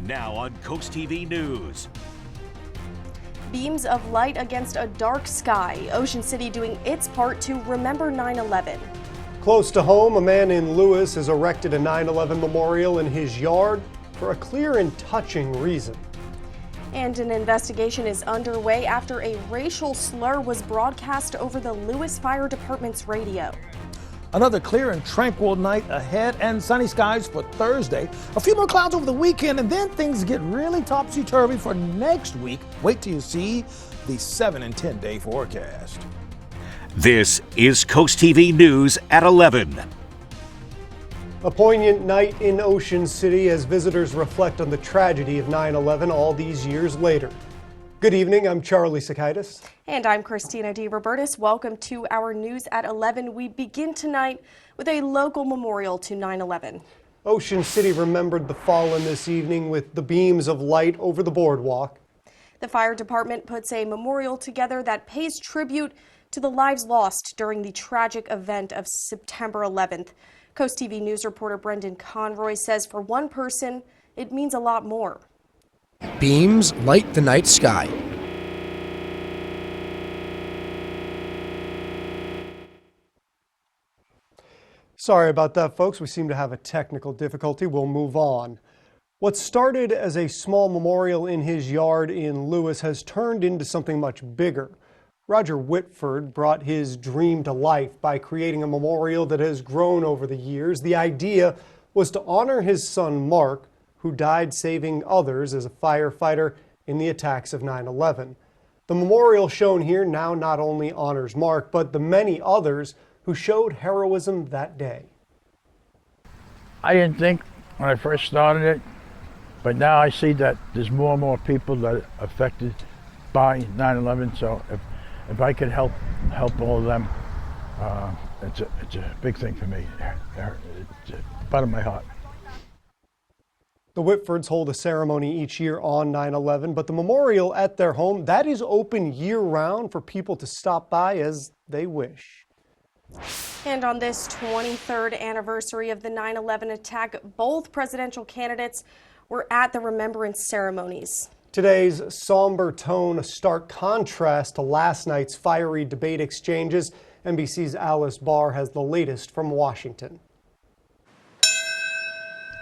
Now on CoastTV News. Beams of light against a dark sky. Ocean City doing its part to remember 9/11. Close to home, a man in Lewes has erected a 9/11 memorial in his yard for a clear and touching reason. And an investigation is underway after a racial slur was broadcast over the Lewes Fire Department's radio. Another clear and tranquil night ahead and sunny skies for Thursday. A few more clouds over the weekend and then things get really topsy-turvy for next week. Wait till you see the 7 and 10 day forecast. This is CoastTV News at 11. A poignant night in Ocean City as visitors reflect on the tragedy of 9/11 all these years later. Good evening, I'm Charlie Sakaitis. And I'm Christina DeRobertis. Welcome to our News at 11. We begin tonight with a local memorial to 9/11. Ocean City remembered the fallen this evening with the beams of light over the boardwalk. The fire department puts a memorial together that pays tribute to the lives lost during the tragic event of September 11th. CoastTV News reporter Brendan Conroy says for one person, it means a lot more. Beams light the night sky. Sorry about that, folks. We seem to have a technical difficulty. We'll move on. What started as a small memorial in his yard in Lewes has turned into something much bigger. Roger Whitford brought his dream to life by creating a memorial that has grown over the years. The idea was to honor his son, Mark, who died saving others as a firefighter in the attacks of 9/11. The memorial shown here now not only honors Mark, but the many others who showed heroism that day. I didn't think when I first started it, but now I see that there's more and more people that are affected by 9/11. So if I could help all of them, it's a big thing for me. It's part of my heart. The Whitfords hold a ceremony each year on 9/11, but the memorial at their home, that is open year-round for people to stop by as they wish. And on this 23rd anniversary of the 9/11 attack, both presidential candidates were at the remembrance ceremonies. Today's somber tone, a stark contrast to last night's fiery debate exchanges. NBC's Alice Barr has the latest from Washington.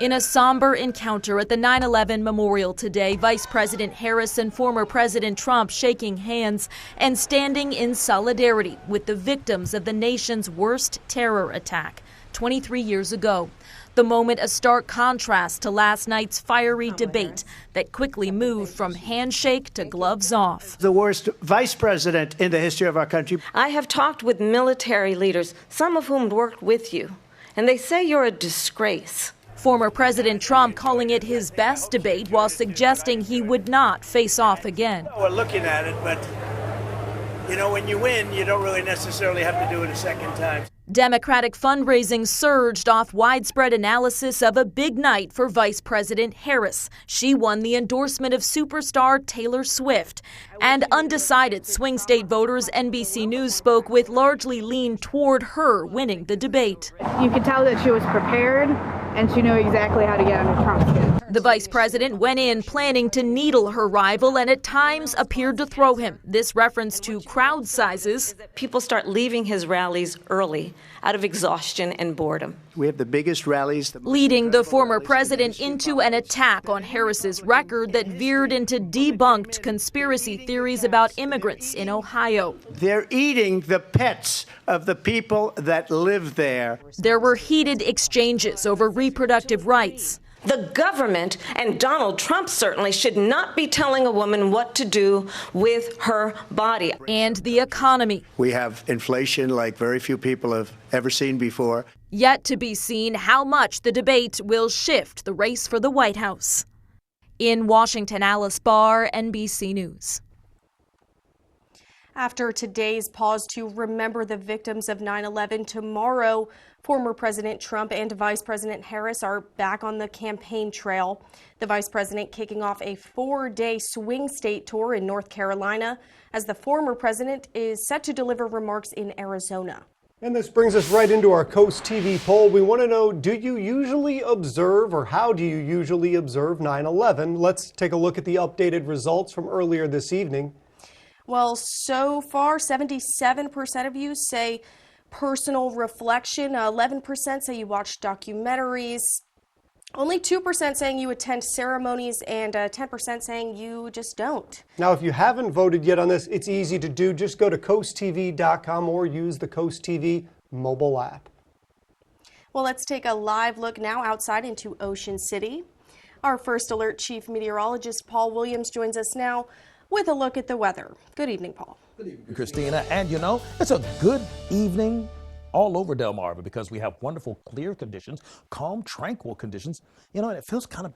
In a somber encounter at the 9/11 memorial today, Vice President Harris and former President Trump shaking hands and standing in solidarity with the victims of the nation's worst terror attack 23 years ago. The moment a stark contrast to last night's fiery debate that quickly moved from handshake to gloves off. The worst vice president in the history of our country. I have talked with military leaders, some of whom worked with you, and they say you're a disgrace. Former President Trump calling it his best debate while suggesting he would not face off again. We're looking at it, but you know, when you win, you don't really necessarily have to do it a second time. Democratic fundraising surged off widespread analysis of a big night for Vice President Harris. She won the endorsement of superstar Taylor Swift. And undecided swing state voters, NBC News spoke with, largely leaned toward her winning the debate. You could tell that she was prepared and she knew exactly how to get under Trump's skin. The vice president went in planning to needle her rival and at times appeared to throw him. This reference to crowd sizes. People start leaving his rallies early out of exhaustion and boredom. We have the biggest rallies. Leading the former president into an attack on Harris's record that veered into debunked conspiracy theories about immigrants in Ohio. They're eating the pets of the people that live there. There were heated exchanges over reproductive rights. The government, and Donald Trump certainly, should not be telling a woman what to do with her body. And the economy. We have inflation like very few people have ever seen before. Yet to be seen how much the debate will shift the race for the White House. In Washington, Alice Barr, NBC News. After today's pause to remember the victims of 9/11, tomorrow, former President Trump and Vice President Harris are back on the campaign trail. The Vice President kicking off a 4-day swing state tour in North Carolina, as the former president is set to deliver remarks in Arizona. And this brings us right into our Coast TV poll. We want to know, do you usually observe, or how do you usually observe 9/11? Let's take a look at the updated results from earlier this evening. Well, so far, 77% of you say personal reflection, 11% say you watch documentaries, only 2% saying you attend ceremonies, and 10% saying you just don't. Now, if you haven't voted yet on this, it's easy to do. Just go to coasttv.com or use the Coast TV mobile app. Well, let's take a live look now outside into Ocean City. Our First Alert Chief Meteorologist Paul Williams joins us now with a look at the weather. Good evening, Paul. Good evening, Christina. And you know, it's a good evening all over Delmarva because we have wonderful clear conditions, calm, tranquil conditions, you know, and it feels kind of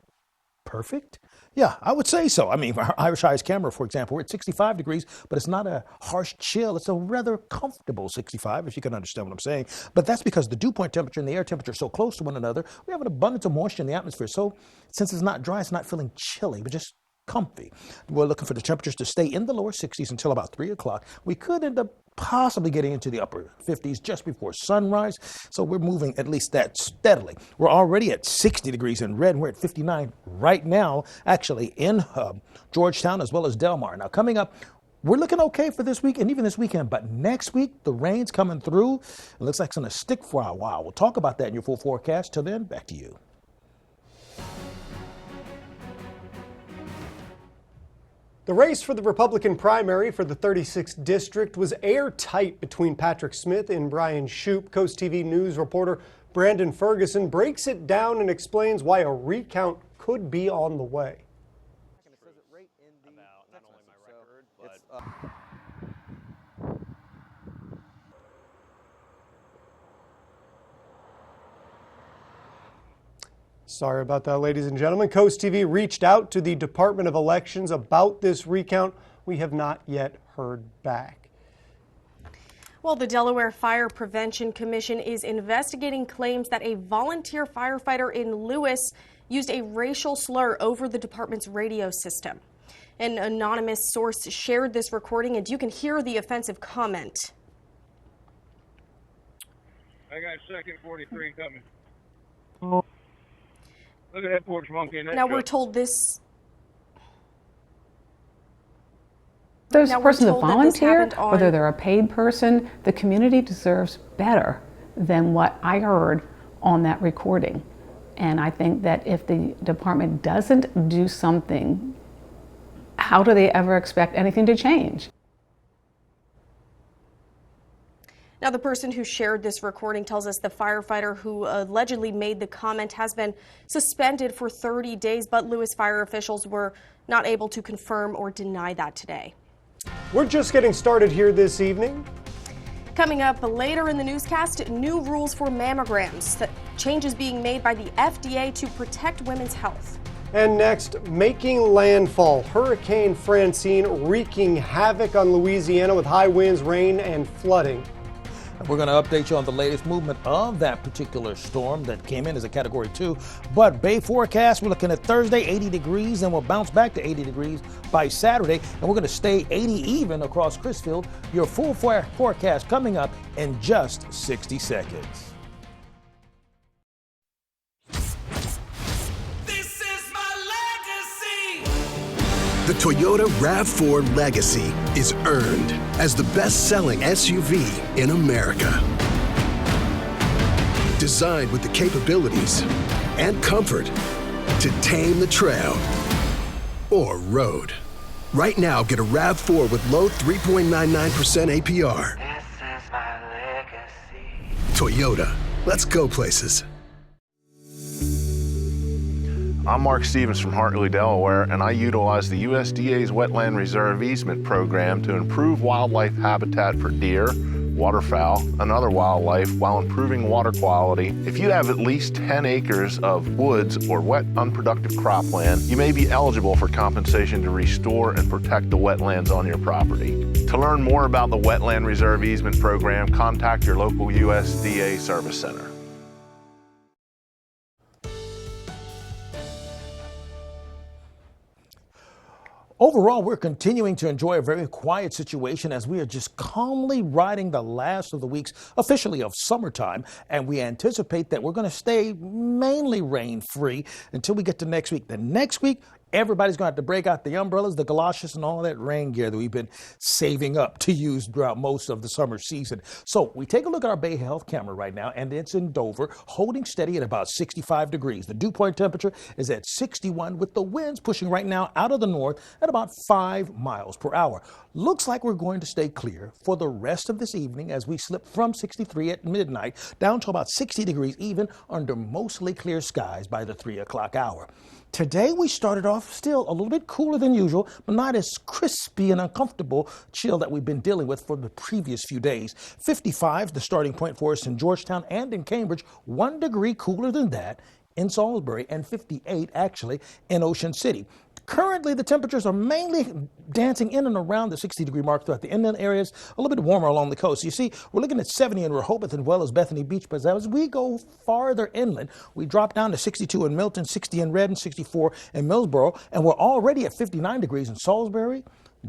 perfect. Yeah, I would say so. I mean, our Irish Eyes camera, for example, we're at 65 degrees, but it's not a harsh chill. It's a rather comfortable 65, if you can understand what I'm saying. But that's because the dew point temperature and the air temperature are so close to one another. We have an abundance of moisture in the atmosphere. So since it's not dry, it's not feeling chilly, but just comfy. We're looking for the temperatures to stay in the lower 60s until about 3 o'clock. We could end up possibly getting into the upper 50s just before sunrise. So we're moving at least that steadily. We're already at 60 degrees in Red, and we're at 59 right now, actually in Georgetown as well as Delmar. Now coming up, we're looking okay for this week and even this weekend, but next week, the rain's coming through. It looks like it's going to stick for a while. We'll talk about that in your full forecast. Till then, back to you. The race for the Republican primary for the 36th district was airtight between Patrick Smith and Brian Shoup. Coast TV News reporter Brandon Ferguson breaks it down and explains why a recount could be on the way. Sorry about that, ladies and gentlemen. Coast TV reached out to the Department of Elections about this recount. We have not yet heard back. Well, the Delaware Fire Prevention Commission is investigating claims that a volunteer firefighter in Lewes used a racial slur over the department's radio system. An anonymous source shared this recording, and you can hear the offensive comment. I got second 43 coming. Look at that porch monkey in that Now truck. we're told this. There's a person to volunteer, whether they're a paid person, the community deserves better than what I heard on that recording. And I think that if the department doesn't do something, how do they ever expect anything to change? Now, the person who shared this recording tells us the firefighter who allegedly made the comment has been suspended for 30 days, but Lewes fire officials were not able to confirm or deny that today. We're just getting started here this evening. Coming up later in the newscast, new rules for mammograms, changes being made by the FDA to protect women's health. And next, making landfall, Hurricane Francine wreaking havoc on Louisiana with high winds, rain, and flooding. We're going to update you on the latest movement of that particular storm that came in as a Category 2. But Bay forecast, we're looking at Thursday, 80 degrees, and we'll bounce back to 80 degrees by Saturday. And we're going to stay 80 even across Crisfield. Your full forecast coming up in just 60 seconds. The Toyota RAV4 Legacy is earned as the best-selling SUV in America. Designed with the capabilities and comfort to tame the trail or road. Right now, get a RAV4 with low 3.99% APR. This is my legacy. Toyota, let's go places. I'm Mark Stevens from Hartley, Delaware, and I utilize the USDA's Wetland Reserve Easement Program to improve wildlife habitat for deer, waterfowl, and other wildlife while improving water quality. If you have at least 10 acres of woods or wet, unproductive cropland, you may be eligible for compensation to restore and protect the wetlands on your property. To learn more about the Wetland Reserve Easement Program, contact your local USDA Service Center. Overall, we're continuing to enjoy a very quiet situation as we are just calmly riding the last of the weeks officially of summertime, and we anticipate that we're going to stay mainly rain-free until we get to next week. The next week, everybody's going to have to break out the umbrellas, the galoshes, and all that rain gear that we've been saving up to use throughout most of the summer season. So we take a look at our Bay Health camera right now, and it's in Dover, holding steady at about 65 degrees. The dew point temperature is at 61, with the winds pushing right now out of the north at about 5 miles per hour. Looks like we're going to stay clear for the rest of this evening as we slip from 63 at midnight down to about 60 degrees even under mostly clear skies by the 3 o'clock hour. Today we started off still a little bit cooler than usual, but not as crispy and uncomfortable chill that we've been dealing with for the previous few days. 55 the starting point for us in Georgetown and in Cambridge, 1 degree cooler than that in Salisbury, and 58 actually in Ocean City. Currently, the temperatures are mainly dancing in and around the 60-degree mark throughout the inland areas, a little bit warmer along the coast. You see, we're looking at 70 in Rehoboth as well as Bethany Beach, but as we go farther inland, we drop down to 62 in Milton, 60 in Redden, 64 in Millsboro, and we're already at 59 degrees in Salisbury,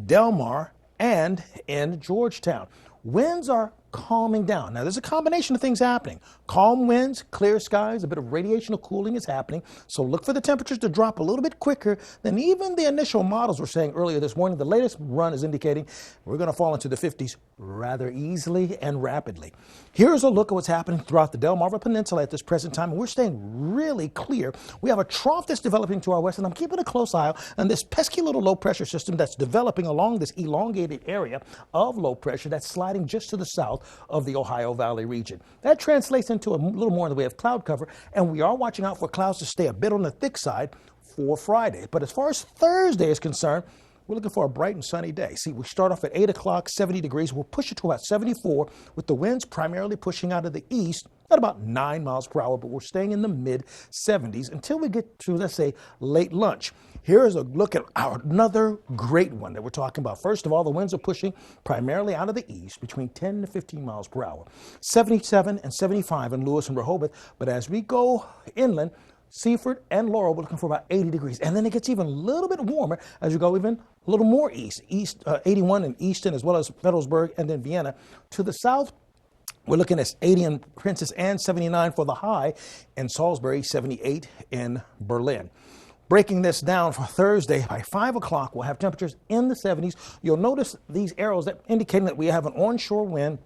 Del Mar, and in Georgetown. Winds are calming down. Now, there's a combination of things happening. Calm winds, clear skies, a bit of radiational cooling is happening. So look for the temperatures to drop a little bit quicker than even the initial models were saying earlier this morning. The latest run is indicating we're going to fall into the 50s rather easily and rapidly. Here's a look at what's happening throughout the Delmarva Peninsula at this present time. And we're staying really clear. We have a trough that's developing to our west, and I'm keeping a close eye on this pesky little low pressure system that's developing along this elongated area of low pressure that's sliding just to the south of the Ohio Valley region. That translates into a little more in the way of cloud cover, and we are watching out for clouds to stay a bit on the thick side for Friday. But as far as Thursday is concerned, we're looking for a bright and sunny day. See, we start off at 8 o'clock, 70 degrees. We'll push it to about 74 with the winds primarily pushing out of the east at about 9 miles per hour, but we're staying in the mid-70s until we get to, let's say, late lunch. Here's a look at another great one that we're talking about. First of all, the winds are pushing primarily out of the east between 10 to 15 miles per hour. 77 and 75 in Lewes and Rehoboth, but as we go inland, Seaford and Laurel, we're looking for about 80 degrees. And then it gets even a little bit warmer as you go even a little more east. 81 in Easton as well as Fredericksburg and then Vienna. To the south, we're looking at 80 in Princess and 79 for the high in Salisbury, 78 in Berlin. Breaking this down for Thursday, by 5 o'clock, we'll have temperatures in the 70s. You'll notice these arrows that indicating that we have an onshore wind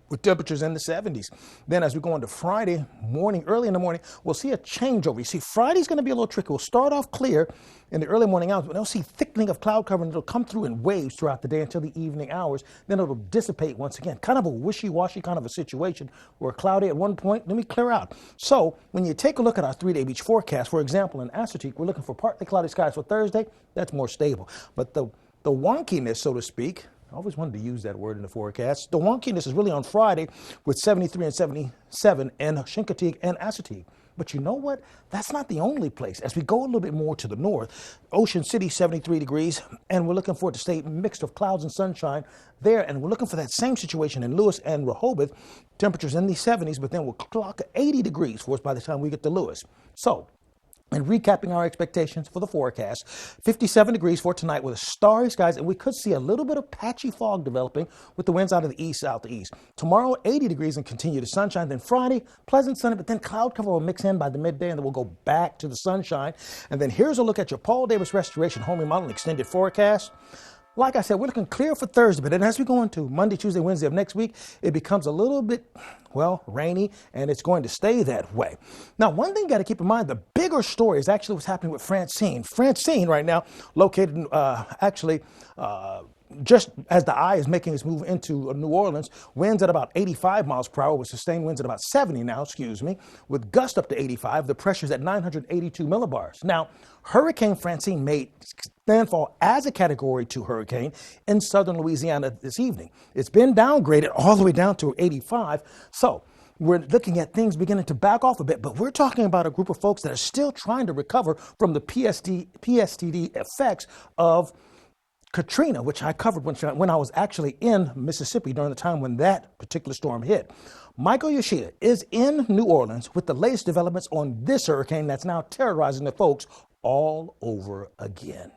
with temperatures in the 70s. Then as we go into Friday morning, early in the morning, we'll see a changeover. You see, Friday's going to be a little tricky. We'll start off clear in the early morning hours, but they'll see thickening of cloud cover, and it'll come through in waves throughout the day until the evening hours. Then it'll dissipate once again. Kind of a wishy-washy kind of a situation. We're cloudy at one point, then we clear out. So when you take a look at our 3-day beach forecast, for example, in Assateague, we're looking for partly cloudy skies for Thursday. That's more stable. But the wonkiness, so to speak, I always wanted to use that word in the forecast. The wonkiness is really on Friday with 73 and 77 in Chincoteague and Assateague. But you know what? That's not the only place. As we go a little bit more to the north, Ocean City, 73 degrees, and we're looking for it to stay mixed of clouds and sunshine there. And we're looking for that same situation in Lewes and Rehoboth. Temperatures in the 70s, but then we'll clock 80 degrees for us by the time we get to Lewes. So, and recapping our expectations for the forecast, 57 degrees for tonight with starry skies, and we could see a little bit of patchy fog developing with the winds out of the east, southeast. Tomorrow, 80 degrees and continue to sunshine. Then Friday, pleasant sunny, but then cloud cover will mix in by the midday, and then we'll go back to the sunshine. And then here's a look at your Paul Davis Restoration Home Remodel extended forecast. Like I said, we're looking clear for Thursday, but then as we go into Monday, Tuesday, Wednesday of next week, it becomes a little bit, well, rainy, and it's going to stay that way. Now, one thing you got to keep in mind, the bigger story is actually what's happening with Francine. Francine right now located just as the eye is making its move into New Orleans, winds at about 85 miles per hour with sustained winds at about 70 now, with gusts up to 85. The pressure's at 982 millibars. Now, Hurricane Francine made landfall as a Category 2 hurricane in southern Louisiana this evening. It's been downgraded all the way down to 85. So we're looking at things beginning to back off a bit, but we're talking about a group of folks that are still trying to recover from the PSTD effects of Katrina, which I covered when I was actually in Mississippi during the time when that particular storm hit. Michael Yoshida is in New Orleans with the latest developments on this hurricane that's now terrorizing the folks all over again.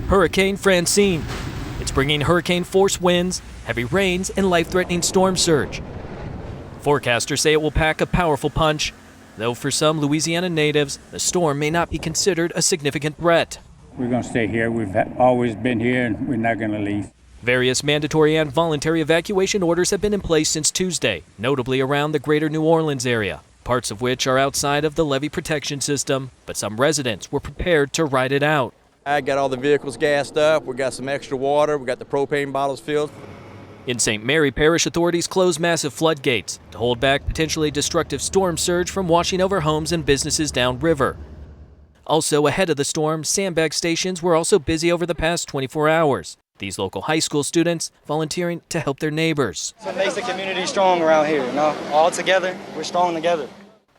Hurricane Francine. It's bringing hurricane-force winds, heavy rains, and life-threatening storm surge. Forecasters say it will pack a powerful punch, though for some Louisiana natives, the storm may not be considered a significant threat. We're going to stay here. We've always been here, and we're not going to leave. Various mandatory and voluntary evacuation orders have been in place since Tuesday, notably around the greater New Orleans area, parts of which are outside of the levee protection system, but some residents were prepared to ride it out. I got all the vehicles gassed up. We got some extra water. We got the propane bottles filled. In St. Mary Parish, authorities closed massive floodgates to hold back potentially destructive storm surge from washing over homes and businesses downriver. Also, ahead of the storm, sandbag stations were also busy over the past 24 hours. These local high school students volunteering to help their neighbors. That's what makes the community strong around here, all together, we're strong together.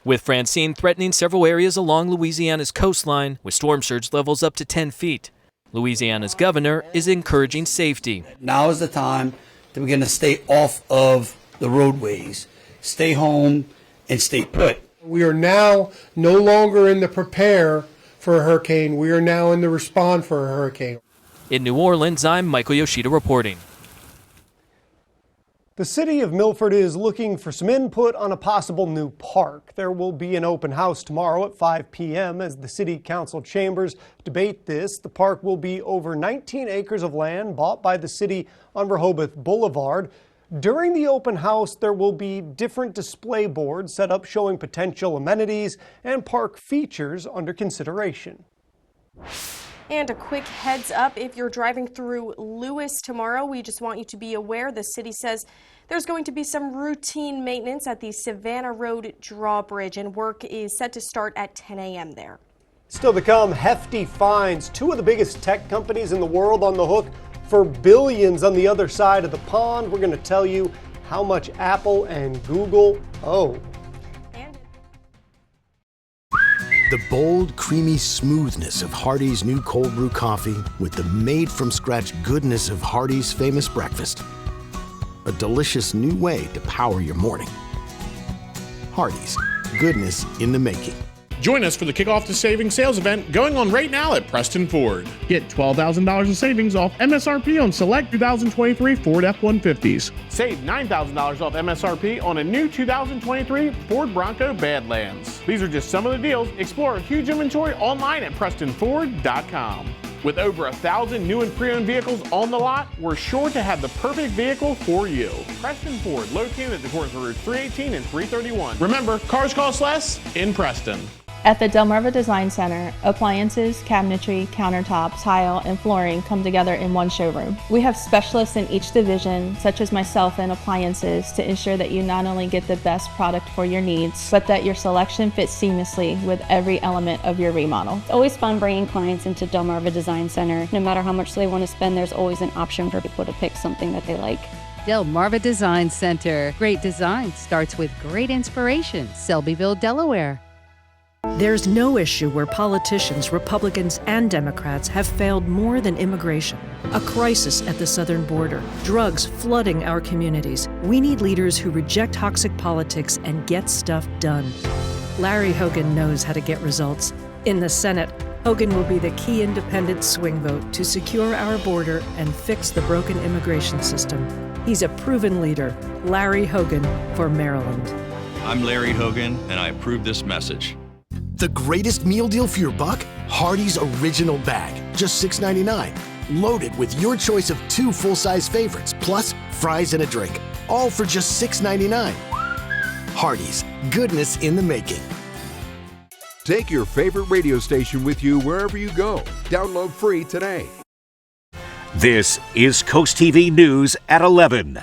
With Francine threatening several areas along Louisiana's coastline with storm surge levels up to 10 feet, Louisiana's governor is encouraging safety. Now is the time that we're going to stay off of the roadways, stay home, and stay put. We are now no longer in the prepare for a hurricane. We are now in the respond for a hurricane. In New Orleans, I'm Michael Yoshida reporting. The city of Milford is looking for some input on a possible new park. There will be an open house tomorrow at 5 p.m. as the city council chambers debate this. The park will be over 19 acres of land bought by the city on Rehoboth Boulevard. During the open house, there will be different display boards set up showing potential amenities and park features under consideration. And a quick heads up, if you're driving through Lewes tomorrow, we just want you to be aware the city says there's going to be some routine maintenance at the Savannah Road drawbridge, and work is set to start at 10 a.m. there. Still to come, hefty fines. Two of the biggest tech companies in the world on the hook for billions on the other side of the pond. We're going to tell you how much Apple and Google owe. The bold, creamy smoothness of Hardee's new cold brew coffee with the made-from-scratch goodness of Hardee's famous breakfast. A delicious new way to power your morning. Hardee's, goodness in the making. Join us for the Kickoff to Savings sales event going on right now at Preston Ford. Get $12,000 in savings off MSRP on select 2023 Ford F-150s. Save $9,000 off MSRP on a new 2023 Ford Bronco Badlands. These are just some of the deals. Explore a huge inventory online at PrestonFord.com. With over 1,000 new and pre-owned vehicles on the lot, we're sure to have the perfect vehicle for you. Preston Ford, located at the corner of Routes 318 and 331. Remember, cars cost less in Preston. At the Delmarva Design Center, appliances, cabinetry, countertops, tile, and flooring come together in one showroom. We have specialists in each division, such as myself in appliances, to ensure that you not only get the best product for your needs, but that your selection fits seamlessly with every element of your remodel. It's always fun bringing clients into Delmarva Design Center. No matter how much they want to spend, there's always an option for people to pick something that they like. Delmarva Design Center. Great design starts with great inspiration. Selbyville, Delaware. There's no issue where politicians, Republicans and Democrats, have failed more than immigration. A crisis at the southern border, drugs flooding our communities. We need leaders who reject toxic politics and get stuff done. Larry Hogan knows how to get results. In the Senate, Hogan will be the key independent swing vote to secure our border and fix the broken immigration system. He's a proven leader. Larry Hogan for Maryland. I'm Larry Hogan, and I approve this message. The greatest meal deal for your buck? Hardee's Original Bag, just $6.99. Loaded with your choice of 2 full-size favorites, plus fries and a drink. All for just $6.99. Hardee's, goodness in the making. Take your favorite radio station with you wherever you go. Download free today. This is CoastTV News at 11.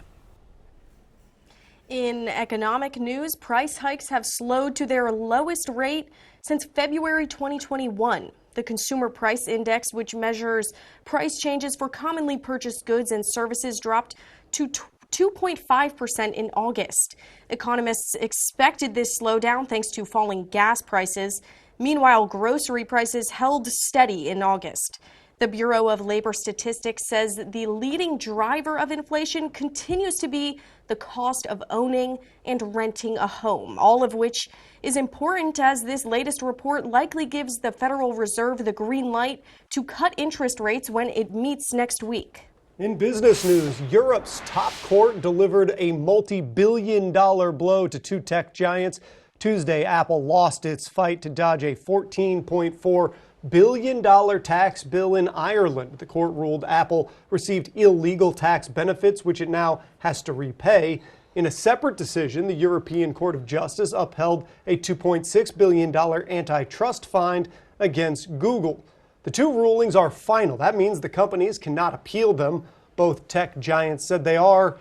In economic news, price hikes have slowed to their lowest rate since February 2021. The Consumer Price Index, which measures price changes for commonly purchased goods and services, dropped to 2.5% in August. Economists expected this slowdown thanks to falling gas prices. Meanwhile, grocery prices held steady in August. The Bureau of Labor Statistics says the leading driver of inflation continues to be the cost of owning and renting a home, all of which is important as this latest report likely gives the Federal Reserve the green light to cut interest rates when it meets next week. In business news, Europe's top court delivered a multi-billion-dollar blow to two tech giants. Tuesday, Apple lost its fight to dodge a $14.4 billion tax bill in Ireland. The court ruled Apple received illegal tax benefits, which it now has to repay. In a separate decision, the European Court of Justice upheld a $2.6 billion antitrust fine against Google. The two rulings are final. That means the companies cannot appeal them. Both tech giants said they are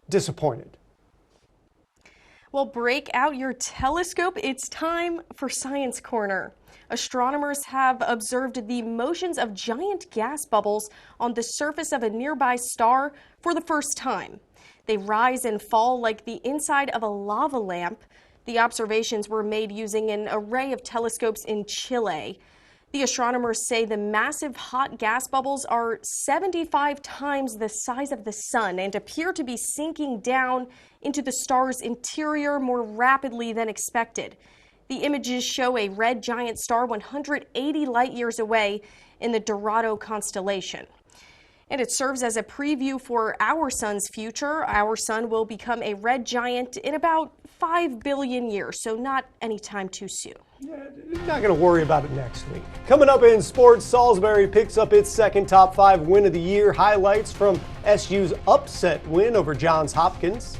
disappointed. Well, break out your telescope. It's time for Science Corner. Astronomers have observed the motions of giant gas bubbles on the surface of a nearby star for the first time. They rise and fall like the inside of a lava lamp. The observations were made using an array of telescopes in Chile. The astronomers say the massive hot gas bubbles are 75 times the size of the sun and appear to be sinking down into the star's interior more rapidly than expected. The images show a red giant star 180 light years away in the Dorado constellation. And it serves as a preview for our sun's future. Our sun will become a red giant in about 5 billion years, so not anytime too soon. You're not going to worry about it next week. Coming up in sports, Salisbury picks up its second top 5 win of the year. Highlights from SU's upset win over Johns Hopkins.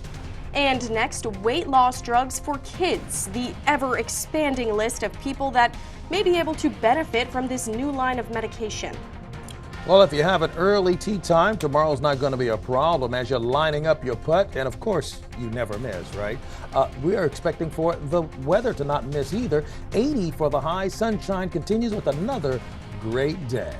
And next, weight loss drugs for kids, the ever-expanding list of people that may be able to benefit from this new line of medication. Well, if you have an early tea time, tomorrow's not going to be a problem as you're lining up your putt. And of course, you never miss, right? We are expecting for the weather to not miss either. 80 for the high. Sunshine continues with another great day.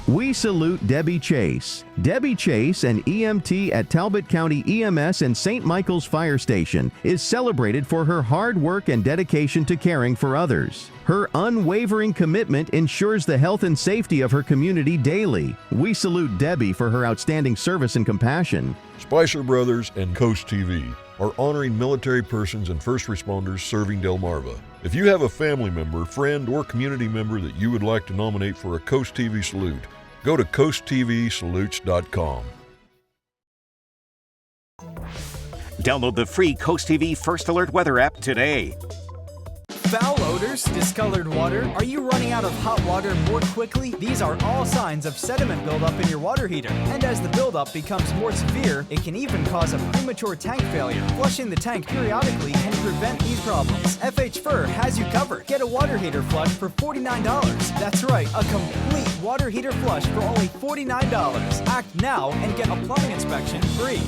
We salute Debbie Chase. Debbie Chase, an EMT at Talbot County EMS and St. Michael's Fire Station, is celebrated for her hard work and dedication to caring for others. Her unwavering commitment ensures the health and safety of her community daily. We salute Debbie for her outstanding service and compassion. Spicer Brothers and CoastTV are honoring military persons and first responders serving Delmarva. If you have a family member, friend, or community member that you would like to nominate for a CoastTV salute, go to coasttvsalutes.com. Download the free Coast TV First Alert weather app today. Foul odors, discolored water. Are you running out of hot water more quickly? These are all signs of sediment buildup in your water heater. And as the buildup becomes more severe, it can even cause a premature tank failure. Flushing the tank periodically can prevent these problems. FH Fur has you covered. Get a water heater flush for $49. That's right, a complete water heater flush for only $49. Act now and get a plumbing inspection free.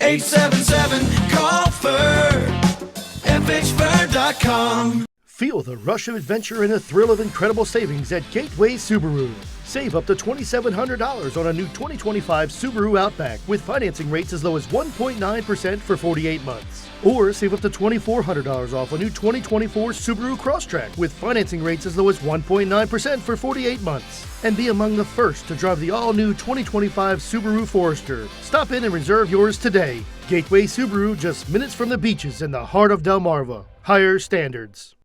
877-CALL-FUR. FHFur.com. Feel the rush of adventure and the thrill of incredible savings at Gateway Subaru. Save up to $2,700 on a new 2025 Subaru Outback with financing rates as low as 1.9% for 48 months. Or save up to $2,400 off a new 2024 Subaru Crosstrek with financing rates as low as 1.9% for 48 months. And be among the first to drive the all-new 2025 Subaru Forester. Stop in and reserve yours today. Gateway Subaru, just minutes from the beaches in the heart of Delmarva. Higher standards.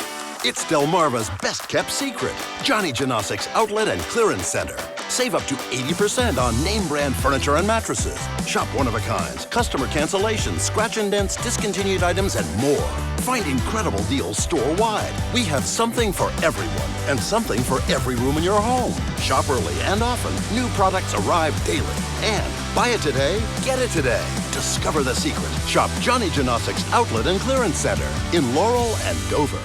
It's Delmarva's best-kept secret, Johnny Janosic's Outlet and Clearance Center. Save up to 80% on name-brand furniture and mattresses. Shop one-of-a-kinds, customer cancellations, scratch and dents, discontinued items, and more. Find incredible deals store-wide. We have something for everyone and something for every room in your home. Shop early and often. New products arrive daily. And buy it today, get it today. Discover the secret. Shop Johnny Janosic's Outlet and Clearance Center in Laurel and Dover.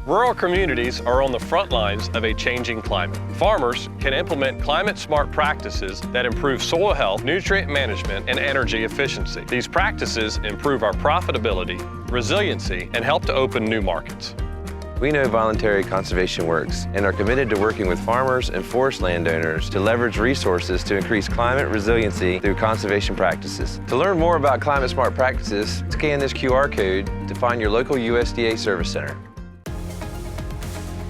Rural communities are on the front lines of a changing climate. Farmers can implement climate-smart practices that improve soil health, nutrient management, and energy efficiency. These practices improve our profitability, resiliency, and help to open new markets. We know voluntary conservation works and are committed to working with farmers and forest landowners to leverage resources to increase climate resiliency through conservation practices. To learn more about climate-smart practices, scan this QR code to find your local USDA service center.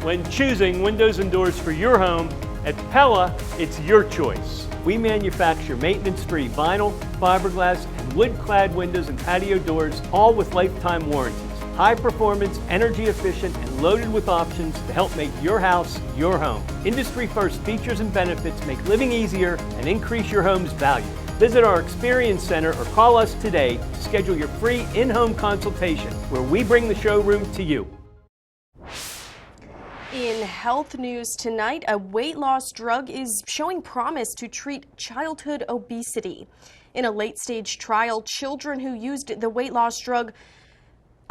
When choosing windows and doors for your home, At Pella, it's your choice. We manufacture maintenance-free vinyl, fiberglass, and wood-clad windows and patio doors, all with lifetime warranties. High performance, energy efficient, and loaded with options to help make your house your home. Industry first features and benefits make living easier and increase your home's value. Visit our Experience Center or call us today to schedule your free in-home consultation where we bring the showroom to you. In health news tonight, a weight loss drug is showing promise to treat childhood obesity. In a late-stage trial, children who used the weight loss drug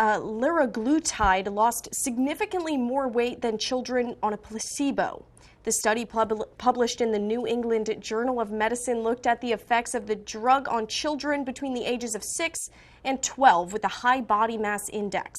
liraglutide lost significantly more weight than children on a placebo. The study published in the New England Journal of Medicine looked at the effects of the drug on children between the ages of 6 and 12 with a high body mass index.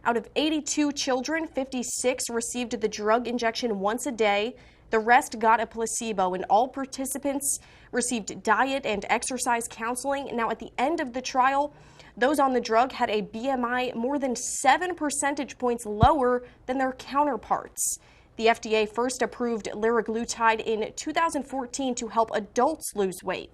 Out of 82 children, 56 received the drug injection once a day. The rest got a placebo, and all participants received diet and exercise counseling. Now, at the end of the trial, those on the drug had a BMI more than 7 percentage points lower than their counterparts. The FDA first approved liraglutide in 2014 to help adults lose weight.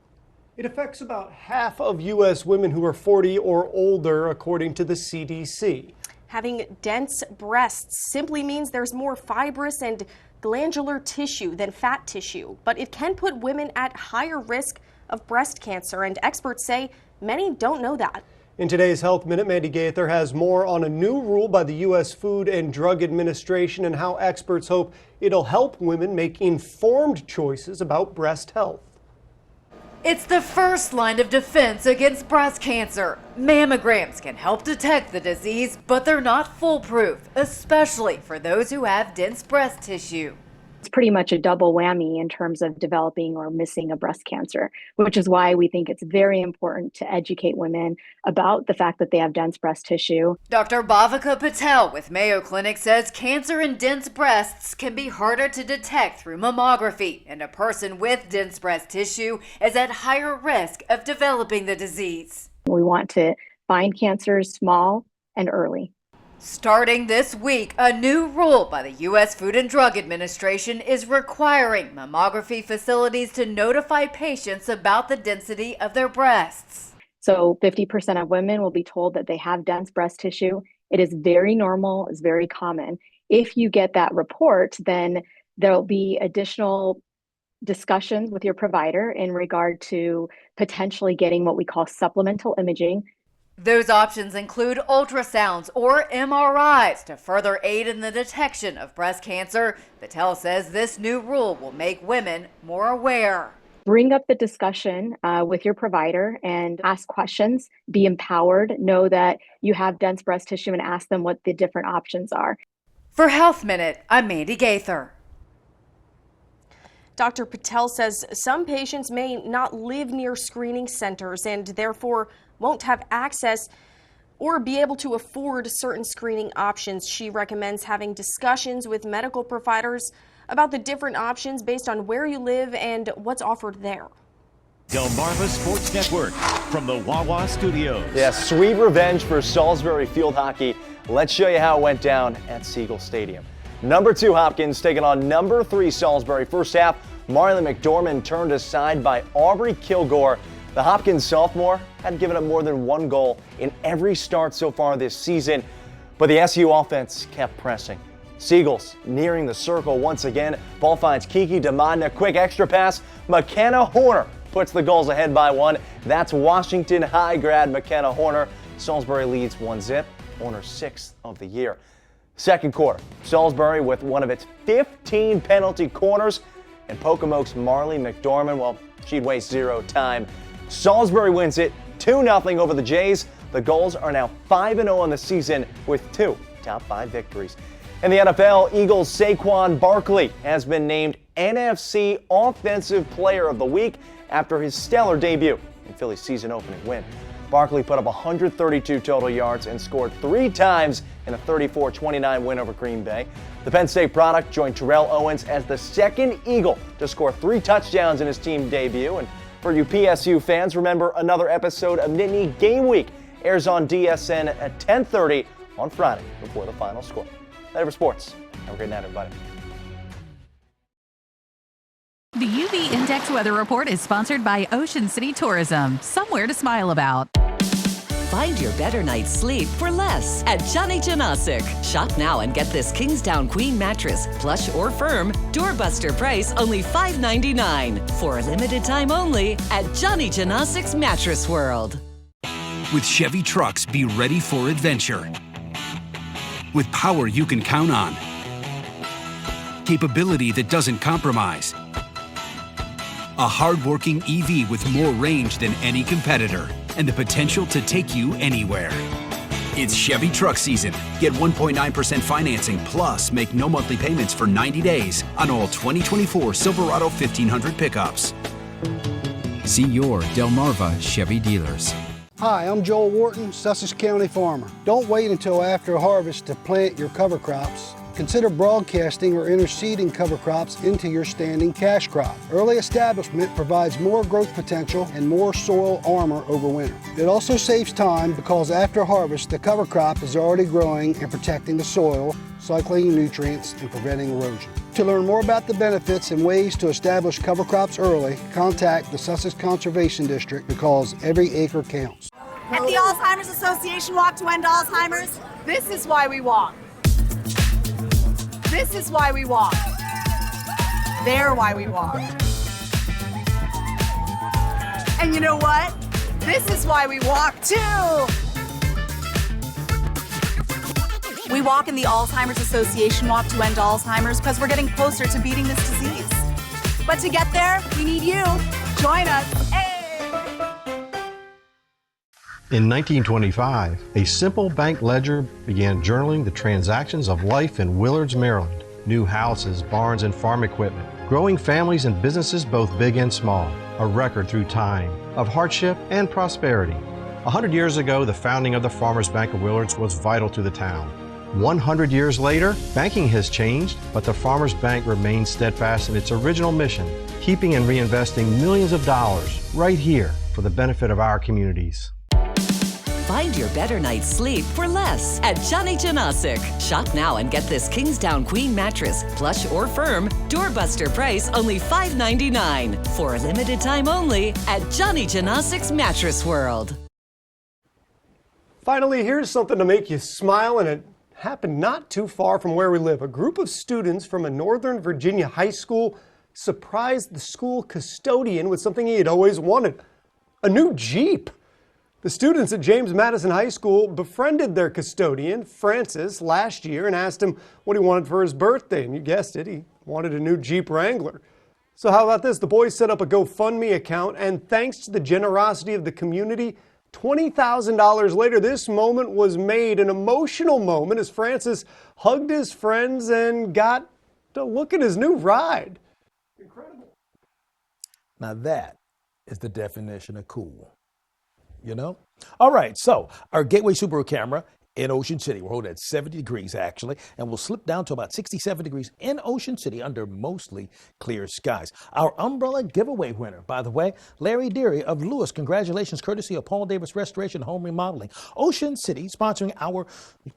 It affects about half of U.S. women who are 40 or older, according to the CDC. Having dense breasts simply means there's more fibrous and glandular tissue than fat tissue, but it can put women at higher risk of breast cancer, and experts say many don't know that. In today's Health Minute, Mandy Gaither has more on a new rule by the U.S. Food and Drug Administration and how experts hope it'll help women make informed choices about breast health. It's the first line of defense against breast cancer. Mammograms can help detect the disease, but they're not foolproof, especially for those who have dense breast tissue. It's pretty much a double whammy in terms of developing or missing a breast cancer, which is why we think it's very important to educate women about the fact that they have dense breast tissue. Dr. Bhavika Patel with Mayo Clinic says cancer in dense breasts can be harder to detect through mammography, and a person with dense breast tissue is at higher risk of developing the disease. We want to find cancers small and early. Starting this week, a new rule by the U.S. Food and Drug Administration is requiring mammography facilities to notify patients about the density of their breasts. So 50% of women will be told that they have dense breast tissue. It is very normal, it's very common. If you get that report, then there'll be additional discussions with your provider in regard to potentially getting what we call supplemental imaging. Those options include ultrasounds or MRIs to further aid in the detection of breast cancer. Patel says this new rule will make women more aware. Bring up the discussion with your provider and ask questions, be empowered, know that you have dense breast tissue and ask them what the different options are. For Health Minute, I'm Mandy Gaither. Dr. Patel says some patients may not live near screening centers and therefore won't have access or be able to afford certain screening options. She recommends having discussions with medical providers about the different options based on where you live and what's offered there. Delmarva Sports Network from the Wawa Studios. Yeah, sweet revenge for Salisbury field hockey. Let's show you how it went down at Siegel Stadium. Number 2 Hopkins taking on number 3 Salisbury. First half, Marley McDormand turned aside by Aubrey Kilgore. The Hopkins sophomore had given up more than 1 goal in every start so far this season, but the SU offense kept pressing. Seagulls nearing the circle once again. Ball finds Kiki Demodna, quick extra pass. McKenna Horner puts the goals ahead by 1. That's Washington High grad McKenna Horner. Salisbury leads 1-0. Horner's 6th of the year. Second quarter, Salisbury with one of its 15 penalty corners, and Pocomoke's Marley McDormand, well, she'd waste 0 time. Salisbury wins it 2-0 over the Jays. The Gulls are now 5-0 on the season with 2 top 5 victories. In the NFL, Eagles' Saquon Barkley has been named NFC Offensive Player of the Week after his stellar debut in Philly's season opening win. Barkley put up 132 total yards and scored 3 times in a 34-29 win over Green Bay. The Penn State product joined Terrell Owens as the second Eagle to score 3 touchdowns in his team debut. And for you PSU fans, remember another episode of Nittany Game Week airs on DSN at 10:30 on Friday before the final score. That for sports. Have a great night, everybody. Index Weather Report is sponsored by Ocean City Tourism. Somewhere to smile about. Find your better night's sleep for less at Johnny Janosic. Shop now and get this Kingsdown Queen mattress, plush or firm, doorbuster price only $5.99. For a limited time only at Johnny Janosic's Mattress World. With Chevy trucks, be ready for adventure. With power you can count on. Capability that doesn't compromise. A hard-working EV with more range than any competitor. And the potential to take you anywhere. It's Chevy truck season. Get 1.9% financing, plus make no monthly payments for 90 days on all 2024 Silverado 1500 pickups. See your Delmarva Chevy dealers. Hi, I'm Joel Wharton, Sussex County farmer. Don't wait until after harvest to plant your cover crops. Consider broadcasting or interseeding cover crops into your standing cash crop. Early establishment provides more growth potential and more soil armor over winter. It also saves time because after harvest, the cover crop is already growing and protecting the soil, cycling nutrients, and preventing erosion. To learn more about the benefits and ways to establish cover crops early, contact the Sussex Conservation District because every acre counts. At the Alzheimer's Association Walk to End Alzheimer's, this is why we walk. This is why we walk. They're why we walk. And you know what? This is why we walk too. We walk in the Alzheimer's Association Walk to End Alzheimer's because we're getting closer to beating this disease. But to get there, we need you. Join us. In 1925, a simple bank ledger began journaling the transactions of life in Willards, Maryland. New houses, barns, and farm equipment. Growing families and businesses both big and small. A record through time of hardship and prosperity. 100 years ago, the founding of the Farmers Bank of Willards was vital to the town. 100 years later, banking has changed, but the Farmers Bank remains steadfast in its original mission, keeping and reinvesting millions of dollars right here for the benefit of our communities. Find your better night's sleep for less at Johnny Janosic. Shop now and get this Kingsdown Queen mattress, plush or firm, doorbuster price only $5.99. For a limited time only at Johnny Janosic's Mattress World. Finally, here's something to make you smile, and it happened not too far from where we live. A group of students from a Northern Virginia high school surprised the school custodian with something he had always wanted, a new Jeep. The students at James Madison High School befriended their custodian, Francis, last year and asked him what he wanted for his birthday. And you guessed it, he wanted a new Jeep Wrangler. So how about this? The boys set up a GoFundMe account, and thanks to the generosity of the community, $20,000 later, this moment was made, an emotional moment, as Francis hugged his friends and got to look at his new ride. Incredible. Now that is the definition of cool. You know? All right, so our Gateway Subaru camera in Ocean City. We're holding at 70 degrees, actually, and we'll slip down to about 67 degrees in Ocean City under mostly clear skies. Our umbrella giveaway winner, by the way, Larry Deary of Lewes. Congratulations, courtesy of Paul Davis Restoration Home Remodeling. Ocean City sponsoring our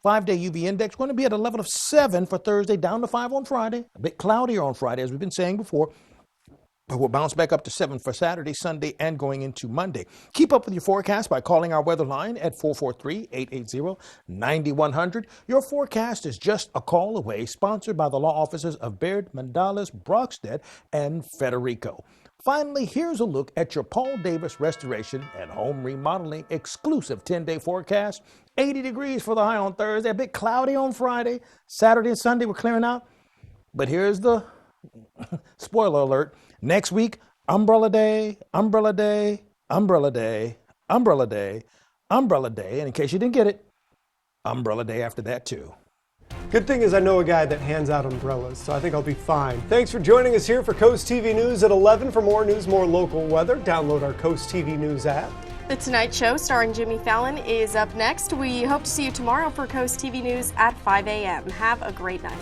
5-day UV index. Going to be at a level of 7 for Thursday, down to 5 on Friday. A bit cloudier on Friday, as we've been saying before. But we'll bounce back up to 7 for Saturday, Sunday, and going into Monday. Keep up with your forecast by calling our weather line at 443-880-9100. Your forecast is just a call away, sponsored by the law offices of Baird, Mandalas, Brockstead, and Federico. Finally, here's a look at your Paul Davis Restoration and Home Remodeling exclusive 10-day forecast. 80 degrees for the high on Thursday, a bit cloudy on Friday. Saturday and Sunday, we're clearing out. But here's the spoiler alert. Next week, umbrella day, umbrella day, umbrella day, umbrella day, umbrella day. And in case you didn't get it, umbrella day after that too. Good thing is I know a guy that hands out umbrellas, so I think I'll be fine. Thanks for joining us here for Coast TV News at 11. For more news, more local weather, download our Coast TV News app. The Tonight Show starring Jimmy Fallon is up next. We hope to see you tomorrow for Coast TV News at 5 a.m. Have a great night.